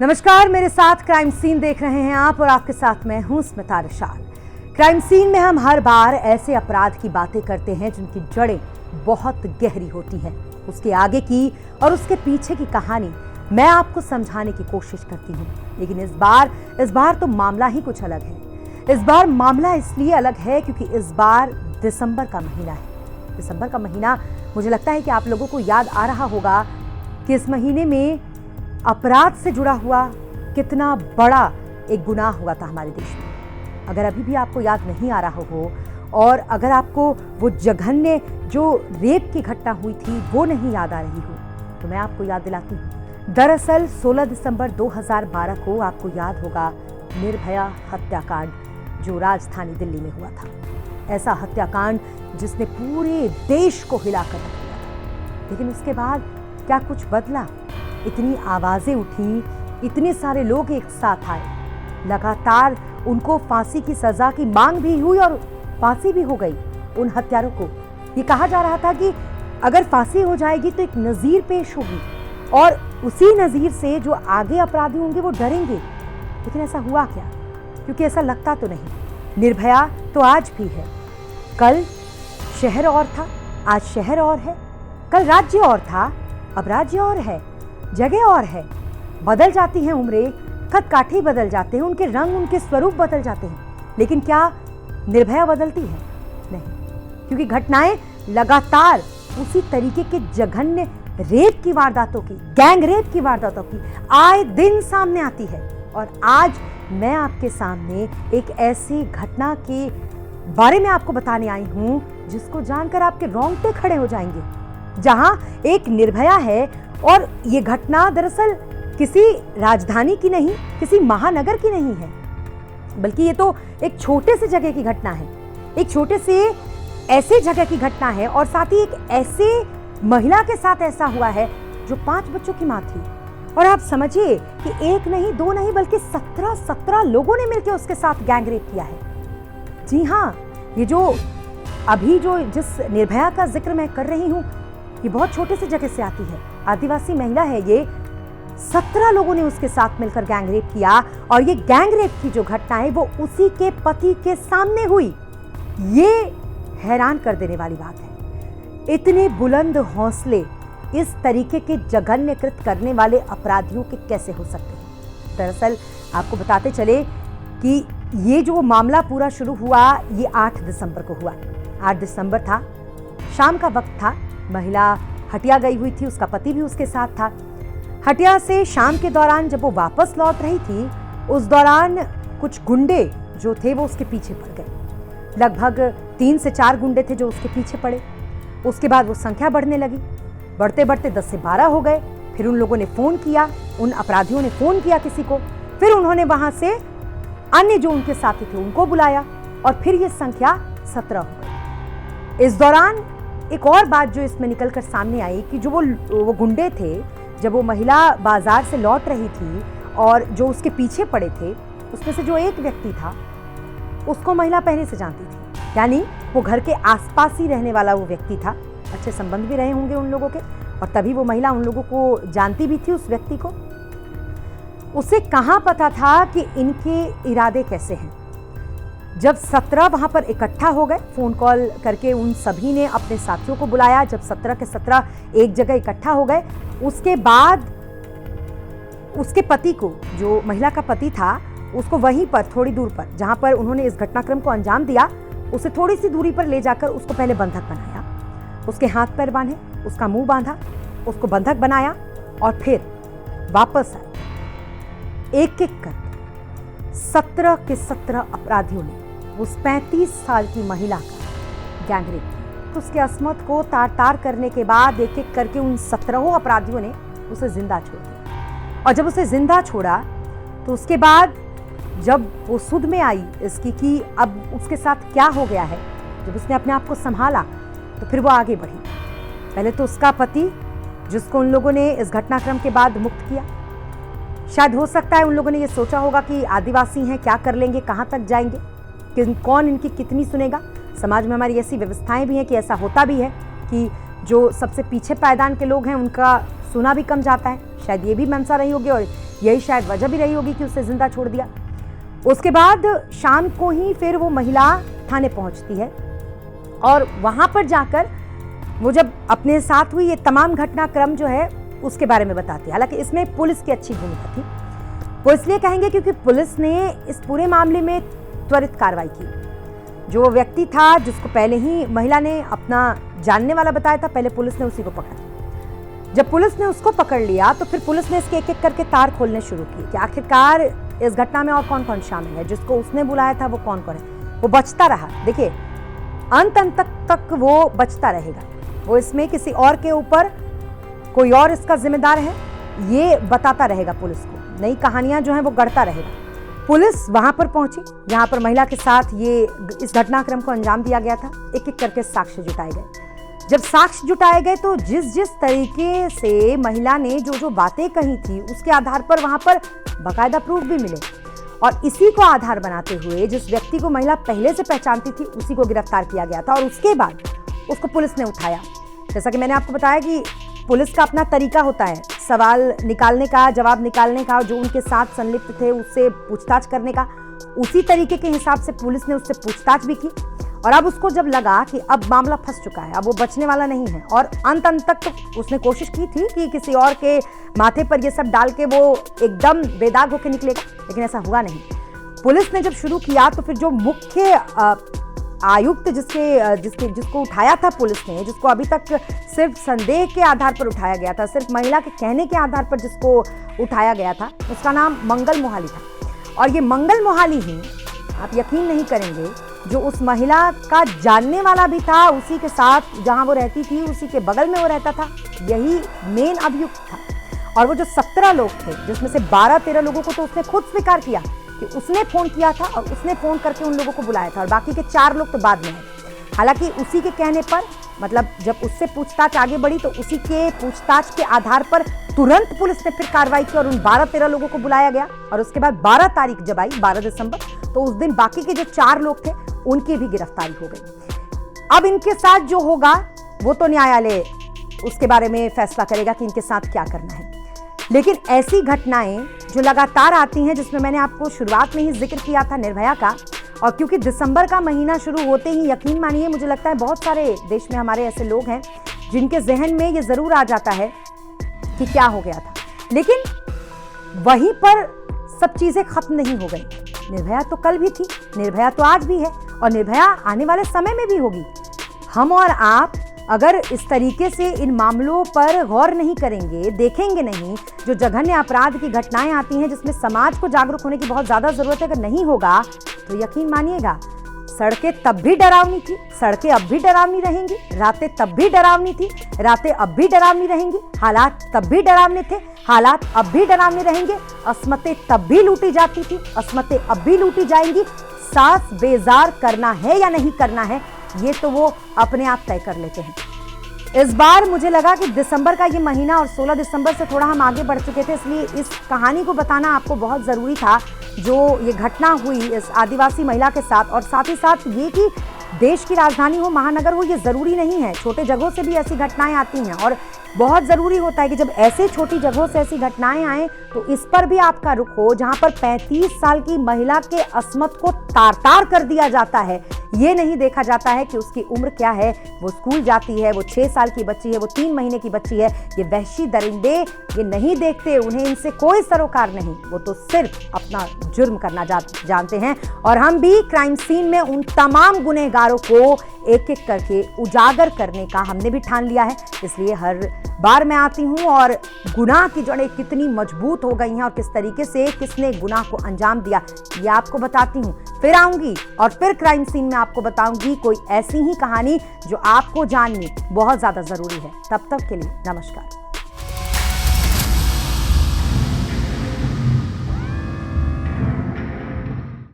नमस्कार, मेरे साथ क्राइम सीन देख रहे हैं आप और आपके साथ मैं हूं स्मिता रिशाल। क्राइम सीन में हम हर बार ऐसे अपराध की बातें करते हैं जिनकी जड़ें बहुत गहरी होती हैं। उसके आगे की और उसके पीछे की कहानी मैं आपको समझाने की कोशिश करती हूं। लेकिन इस बार तो मामला ही कुछ अलग है। इस बार मामला इसलिए अलग है क्योंकि इस बार दिसंबर का महीना है। दिसंबर का महीना, मुझे लगता है कि आप लोगों को याद आ रहा होगा कि इस महीने में अपराध से जुड़ा हुआ कितना बड़ा एक गुनाह हुआ था हमारे देश में। अगर अभी भी आपको याद नहीं आ रहा हो और अगर आपको वो जघन्य जो रेप की घटना हुई थी वो नहीं याद आ रही हो तो मैं आपको याद दिलाती हूँ। दरअसल 16 दिसंबर 2012 को आपको याद होगा निर्भया हत्याकांड जो राजधानी दिल्ली में हुआ था। ऐसा हत्याकांड जिसने पूरे देश को हिलाकर रख दिया था। लेकिन उसके बाद क्या कुछ बदला? इतनी आवाजें उठी, इतने सारे लोग एक साथ आए, लगातार उनको फांसी की सजा की मांग भी हुई और फांसी भी हो गई उन हत्यारों को। ये कहा जा रहा था कि अगर फांसी हो जाएगी तो एक नजीर पेश होगी और उसी नजीर से जो आगे अपराधी होंगे वो डरेंगे। लेकिन ऐसा हुआ क्या? क्योंकि ऐसा लगता तो नहीं। निर्भया तो आज भी है। कल शहर और था, आज शहर और है। कल राज्य और था, अब राज्य और है। जगह और है। बदल जाती हैं उम्रें, खत काठे बदल जाते हैं, उनके रंग, उनके स्वरूप बदल जाते हैं। लेकिन क्या निर्भया बदलती है? नहीं, क्योंकि घटनाएं लगातार उसी तरीके के जघन्य रेप की वारदातों की, गैंग रेप की वारदातों की आए दिन सामने आती है। और आज मैं आपके सामने एक ऐसी घटना के बारे में आपको बताने आई हूं जिसको जानकर आपके रोंगटे खड़े हो जाएंगे। जहां एक निर्भया है और ये घटना दरअसल किसी राजधानी की नहीं, किसी महानगर की नहीं है, बल्कि ये तो एक छोटे से जगह की घटना है। एक छोटे से ऐसे जगह की घटना है और साथ ही एक ऐसे महिला के साथ ऐसा हुआ है जो 5 बच्चों की मां थी। और आप समझिए कि एक नहीं, दो नहीं, बल्कि 17 लोगों ने मिलकर उसके साथ गैंग रेप किया है। जी हाँ, ये जो अभी जिस निर्भया का जिक्र मैं कर रही हूँ ये बहुत छोटे से जगह से आती है। आदिवासी महिला है ये। 17 लोगों ने उसके साथ मिलकर गैंग रेप किया और ये गैंग रेप की जो घटना है वो उसी के पति के सामने हुई। ये हैरान कर देने वाली बात है। इतने बुलंद हौसले इस तरीके के जघन्य कृत करने वाले अपराधियों के कैसे हो सकते हैं? दरअसल आपको बताते चले कि ये जो मामला पूरा शुरू हुआ ये 8 दिसंबर को हुआ। 8 दिसंबर था, शाम का वक्त था। महिला हटिया गई हुई थी, उसका पति भी उसके साथ था। हटिया से शाम के दौरान जब वो वापस लौट रही थी उस दौरान कुछ गुंडे जो थे वो उसके पीछे पड़ गए। लगभग 3 से 4 गुंडे थे जो उसके पीछे पड़े। उसके बाद वो संख्या बढ़ने लगी। बढ़ते बढ़ते 10 से 12 हो गए। फिर उन लोगों ने फोन किया, उन अपराधियों ने फोन किया किसी को। फिर उन्होंने वहां से अन्य जो उनके साथी थे उनको बुलाया और फिर ये संख्या 17 हो गई। इस दौरान एक और बात जो इसमें निकलकर सामने आई कि जो वो गुंडे थे, जब वो महिला बाजार से लौट रही थी और जो उसके पीछे पड़े थे उसमें से जो एक व्यक्ति था उसको महिला पहले से जानती थी। यानी वो घर के आसपास ही रहने वाला वो व्यक्ति था। अच्छे संबंध भी रहे होंगे उन लोगों के और तभी वो महिला उन लोगों को जानती भी थी, उस व्यक्ति को। उसे कहाँ पता था कि इनके इरादे कैसे हैं। जब 17 वहां पर इकट्ठा हो गए, फोन कॉल करके उन सभी ने अपने साथियों को बुलाया। जब 17 के 17 एक जगह इकट्ठा हो गए उसके बाद उसके पति को, जो महिला का पति था, उसको वहीं पर थोड़ी दूर पर जहां पर उन्होंने इस घटनाक्रम को अंजाम दिया उसे थोड़ी सी दूरी पर ले जाकर उसको पहले बंधक बनाया। उसके हाथ पैर बांधे, उसका मुंह बांधा, उसको बंधक बनाया और फिर वापस आए। एक एक कर 17 के 17 अपराधियों ने उस 35 साल की महिला का गैंग रेप किया। तो उसके अस्मत को तार तार करने के बाद एक एक करके उन 17 अपराधियों ने उसे जिंदा छोड़ दिया। और जब उसे जिंदा छोड़ा तो उसके बाद जब वो सुध में आई इसकी कि अब उसके साथ क्या हो गया है, जब उसने अपने आप को संभाला तो फिर वो आगे बढ़ी। पहले तो उसका पति, जिसको उन लोगों ने इस घटनाक्रम के बाद मुक्त किया। शायद हो सकता है उन लोगों ने ये सोचा होगा कि आदिवासी हैं, क्या कर लेंगे, कहाँ तक जाएंगे, कि कौन इनकी कितनी सुनेगा। समाज में हमारी ऐसी व्यवस्थाएं भी हैं कि ऐसा होता भी है कि जो सबसे पीछे पायदान के लोग हैं उनका सुना भी कम जाता है। शायद ये भी मंशा रही होगी और यही शायद वजह भी रही होगी कि उसे जिंदा छोड़ दिया। उसके बाद शाम को ही फिर वो महिला थाने पहुंचती है और वहां पर जाकर वो जब अपने साथ हुई ये तमाम घटनाक्रम जो है उसके बारे में बताती है। हालांकि इसमें पुलिस की अच्छी भूमिका थी। वो इसलिए कहेंगे क्योंकि पुलिस ने इस पूरे मामले में त्वरित कार्रवाई की। जो व्यक्ति था जिसको पहले ही महिला ने अपना जानने वाला बताया था, पहले पुलिस ने उसी को पकड़ा। जब पुलिस ने उसको पकड़ लिया तो फिर पुलिस ने इसके एक एक करके तार खोलने शुरू किए कि आखिरकार इस घटना में और कौन कौन शामिल है, जिसको उसने बुलाया था वो कौन कौन है। वो बचता रहा, देखिए अंत तक वो बचता रहेगा। वो इसमें किसी और के ऊपर कोई और इसका जिम्मेदार है ये बताता रहेगा पुलिस को, नई कहानियां जो हैं वो गढ़ता रहेगा। पुलिस वहां पर पहुंची जहां पर महिला के साथ ये इस घटनाक्रम को अंजाम दिया गया था। एक एक करके साक्ष्य जुटाए गए। जब साक्ष्य जुटाए गए तो जिस तरीके से महिला ने जो बातें कही थी उसके आधार पर वहां पर बाकायदा प्रूफ भी मिले और इसी को आधार बनाते हुए जिस व्यक्ति को महिला पहले से पहचानती थी उसी को गिरफ्तार किया गया था और उसके बाद उसको पुलिस ने उठाया। जैसा कि मैंने आपको बताया कि पुलिस का अपना तरीका होता है सवाल निकालने का, जवाब निकालने का, जो उनके साथ संलिप्त थे उससे पूछताछ करने का। उसी तरीके के हिसाब से पुलिस ने उससे पूछताछ भी की और अब उसको जब लगा कि अब मामला फंस चुका है, अब वो बचने वाला नहीं है और अंत तक तो उसने कोशिश की थी कि किसी और के माथे पर ये सब डाल के वो एकदम बेदाग होकर निकलेगा, लेकिन ऐसा हुआ नहीं। पुलिस ने जब शुरू किया तो फिर जो मुख्य आयुक्त जिसको उठाया था पुलिस ने, जिसको अभी तक सिर्फ संदेह के आधार पर उठाया गया था, सिर्फ महिला के कहने के आधार पर जिसको उठाया गया था, उसका नाम मंगल मोहाली था। और ये मंगल मोहाली ही, आप यकीन नहीं करेंगे, जो उस महिला का जानने वाला भी था, उसी के साथ जहां वो रहती थी उसी के बगल में वो रहता था, यही मेन अभियुक्त था। और वो जो 17 लोग थे जिसमें से 12-13 लोगों को तो उसने खुद स्वीकार किया कि उसने फोन किया था और उसने फोन करके उन लोगों को बुलाया था और बाकी के 4 लोग तो बाद में है। हालांकि उसी के कहने पर, मतलब जब उससे पूछताछ आगे बढ़ी तो उसी के पूछताछ के आधार पर तुरंत पुलिस ने फिर कार्रवाई की और उन 12-13 लोगों को बुलाया गया और उसके बाद 12 तारीख जब आई, 12 दिसंबर, तो उस दिन बाकी के जो 4 लोग थे उनकी भी गिरफ्तारी हो गई। अब इनके साथ जो होगा वो तो न्यायालय उसके बारे में फैसला करेगा कि इनके साथ क्या करना है। लेकिन ऐसी घटनाएं जो लगातार आती हैं, जिसमें मैंने आपको शुरुआत में ही जिक्र किया था निर्भया का, और क्योंकि दिसंबर का महीना शुरू होते ही यकीन मानिए मुझे लगता है बहुत सारे देश में हमारे ऐसे लोग हैं जिनके जहन में ये जरूर आ जाता है कि क्या हो गया था, लेकिन वहीं पर सब चीजें खत्म नहीं हो गई। निर्भया तो कल भी थी, निर्भया तो आज भी है और निर्भया आने वाले समय में भी होगी। हम और आप अगर इस तरीके से इन मामलों पर गौर नहीं करेंगे, देखेंगे नहीं, जो जघन्य अपराध की घटनाएं आती हैं जिसमें समाज को जागरूक होने की बहुत ज्यादा जरूरत है, अगर नहीं होगा तो यकीन मानिएगा सड़कें तब भी डरावनी थी, सड़कें अब भी डरावनी रहेंगी, रातें तब भी डरावनी थी, रातें अब भी डरावनी रहेंगी, हालात तब भी डरावने थे, हालात अब भी डरावने रहेंगे, अस्मतें तब भी लूटी जाती थी, अस्मतें अब भी लूटी जाएंगी। सांस बेजार करना है या नहीं करना है ये तो वो अपने आप तय कर लेते हैं। इस बार मुझे लगा कि दिसंबर का ये महीना और 16 दिसंबर से थोड़ा हम आगे बढ़ चुके थे, इसलिए इस कहानी को बताना आपको बहुत ज़रूरी था, जो ये घटना हुई इस आदिवासी महिला के साथ। और साथ ही साथ ये कि देश की राजधानी हो, महानगर हो, ये ज़रूरी नहीं है, छोटे जगहों से भी ऐसी घटनाएं आती हैं और बहुत ज़रूरी होता है कि जब ऐसे छोटी जगहों से ऐसी घटनाएं आएँ तो इस पर भी आपका रुख हो, जहाँ पर 35 साल की महिला के अस्मत को तार-तार कर दिया जाता है। ये नहीं देखा जाता है कि उसकी उम्र क्या है, वो स्कूल जाती है, वो 6 साल की बच्ची है, वो 3 महीने की बच्ची है। ये वहशी दरिंदे ये नहीं देखते, उन्हें इनसे कोई सरोकार नहीं, वो तो सिर्फ अपना जुर्म करना जानते हैं। और हम भी क्राइम सीन में उन तमाम गुनहगारों को एक एक करके उजागर करने का हमने भी ठान लिया है। इसलिए हर बार मैं आती हूँ और गुनाह की जड़ें कितनी मजबूत हो गई हैं और किस तरीके से किसने गुनाह को अंजाम दिया ये आपको बताती हूँ। फिर आऊंगी और फिर क्राइम सीन में आपको बताऊंगी कोई ऐसी ही कहानी जो आपको जाननी बहुत ज्यादा जरूरी है। तब तक के लिए नमस्कार।